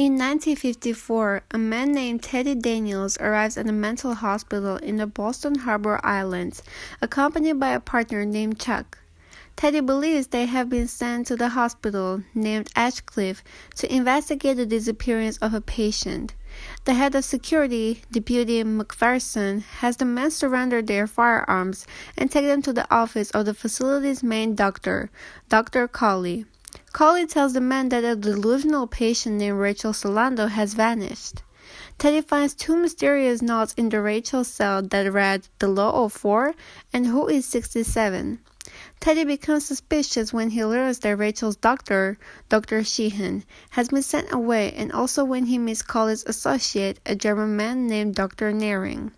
In 1954, a man named Teddy Daniels arrives at a mental hospital in the Boston Harbor Islands, accompanied by a partner named Chuck. Teddy believes they have been sent to the hospital, named Ashcliffe, to investigate the disappearance of a patient. The head of security, Deputy McPherson, has the men surrender their firearms and take them to the office of the facility's main doctor, Dr. Cawley. Cawley tells the men that a delusional patient named Rachel Solando has vanished. Teddy finds two mysterious notes in the Rachel cell that read "The Law of 4" and "Who is 67?" Teddy becomes suspicious when he learns that Rachel's doctor, Dr. Sheehan, has been sent away, and also when he meets Cawley's associate, a German man named Dr. Nering.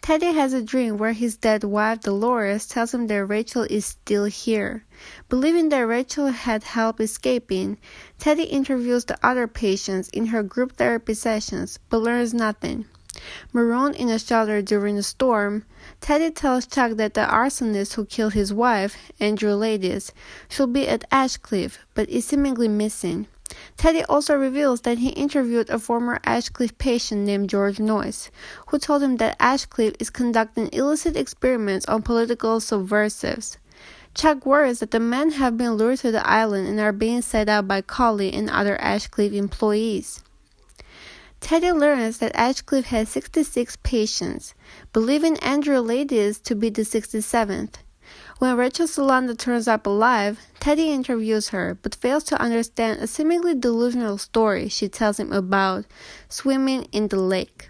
Teddy has a dream where his dead wife Dolores tells him that Rachel is still here. Believing that Rachel had help escaping, Teddy interviews the other patients in her group therapy sessions, but learns nothing. Marooned in a shelter during a storm, Teddy tells Chuck that the arsonist who killed his wife, Andrew Ladis, should be at Ashcliffe, but is seemingly missing. Teddy also reveals that he interviewed a former Ashcliffe patient named George Noyes, who told him that Ashcliffe is conducting illicit experiments on political subversives. Chuck worries that the men have been lured to the island and are being set up by Cawley and other Ashcliffe employees. Teddy learns that Ashcliffe has 66 patients, believing Andrew Ladis to be the 67th. When Rachel Solando turns up alive, Teddy interviews her, but fails to understand a seemingly delusional story she tells him about swimming in the lake.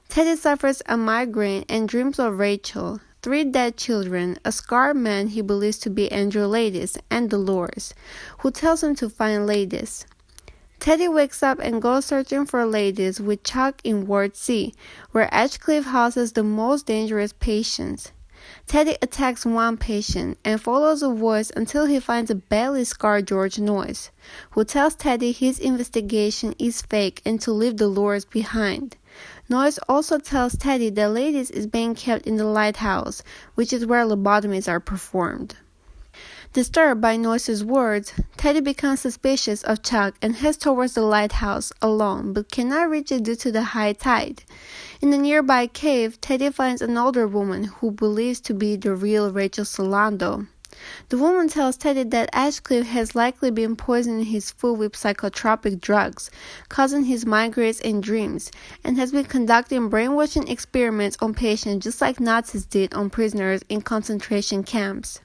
Teddy suffers a migraine and dreams of Rachel, 3 dead children, a scarred man he believes to be Andrew Ladis, and Dolores, who tells him to find Ladis. Teddy wakes up and goes searching for Ladis with Chuck in Ward C, where Ashcliffe houses the most dangerous patients. Teddy attacks one patient and follows a voice until he finds a badly scarred George Noyes, who tells Teddy his investigation is fake and to leave Dolores behind. Noyes also tells Teddy that Ladis is being kept in the lighthouse, which is where lobotomies are performed. Disturbed by Noyes' words, Teddy becomes suspicious of Chuck and heads towards the lighthouse alone, but cannot reach it due to the high tide. In a nearby cave, Teddy finds an older woman who believes to be the real Rachel Solando. The woman tells Teddy that Ashcliffe has likely been poisoning his food with psychotropic drugs, causing his migraines and dreams, and has been conducting brainwashing experiments on patients just like Nazis did on prisoners in concentration camps.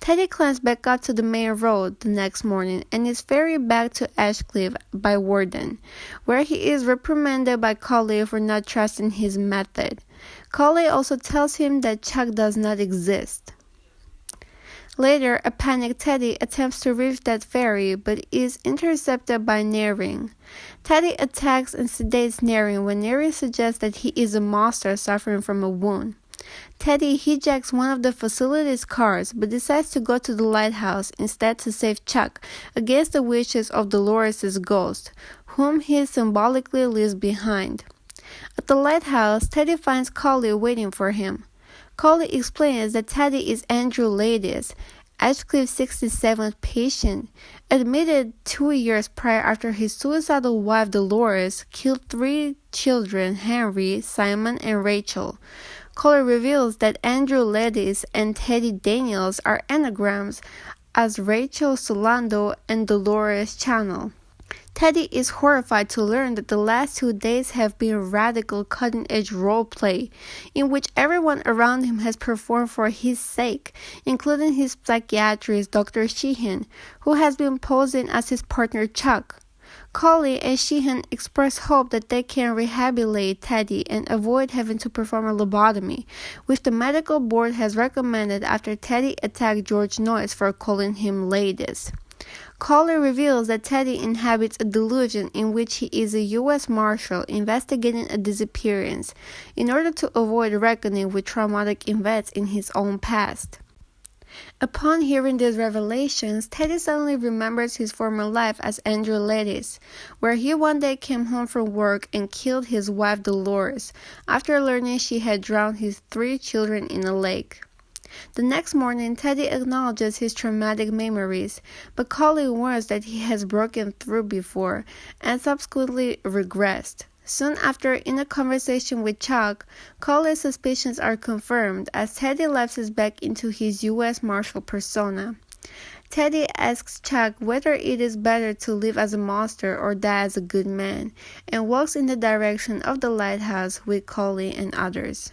Teddy climbs back up to the main road the next morning and is ferried back to Ashcliffe by Warden, where he is reprimanded by Cawley for not trusting his method. Cawley also tells him that Chuck does not exist. Later, a panicked Teddy attempts to reach that ferry but is intercepted by Nering. Teddy attacks and sedates Nering when Nering suggests that he is a monster suffering from a wound. Teddy hijacks one of the facility's cars but decides to go to the lighthouse instead to save Chuck against the wishes of Dolores' ghost, whom he symbolically leaves behind. At the lighthouse, Teddy finds Cawley waiting for him. Cawley explains that Teddy is Andrew Ladis, Ashcliffe's 67th patient, admitted 2 years prior after his suicidal wife Dolores killed 3 children, Henry, Simon, and Rachel. Cawley reveals that Andrew Ladis and Teddy Daniels are anagrams as Rachel Solando and Dolores Channel. Teddy is horrified to learn that the last 2 days have been radical cutting-edge role-play, in which everyone around him has performed for his sake, including his psychiatrist Dr. Sheehan, who has been posing as his partner Chuck. Cawley and Sheehan express hope that they can rehabilitate Teddy and avoid having to perform a lobotomy, which the medical board has recommended after Teddy attacked George Noyes for calling him Ladis. Cawley reveals that Teddy inhabits a delusion in which he is a U.S. Marshal investigating a disappearance in order to avoid reckoning with traumatic events in his own past. Upon hearing these revelations, Teddy suddenly remembers his former life as Andrew Ladis, where he one day came home from work and killed his wife Dolores after learning she had drowned his 3 children in a lake. The next morning, Teddy acknowledges his traumatic memories, but Collie warns that he has broken through before and subsequently regressed. Soon after, in a conversation with Chuck, Collie's suspicions are confirmed as Teddy lapses back into his U.S. Marshal persona. Teddy asks Chuck whether it is better to live as a monster or die as a good man, and walks in the direction of the lighthouse with Collie and others.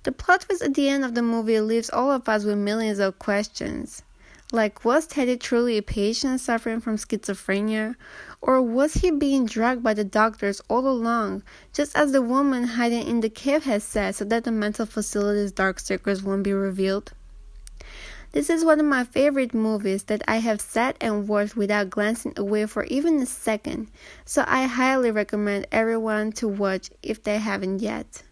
The plot twist at the end of the movie leaves all of us with millions of questions. Like, was Teddy truly a patient suffering from schizophrenia? Or was he being drugged by the doctors all along, just as the woman hiding in the cave had said, so that the mental facility's dark secrets won't be revealed? This is one of my favorite movies that I have sat and watched without glancing away for even a second, so I highly recommend everyone to watch if they haven't yet.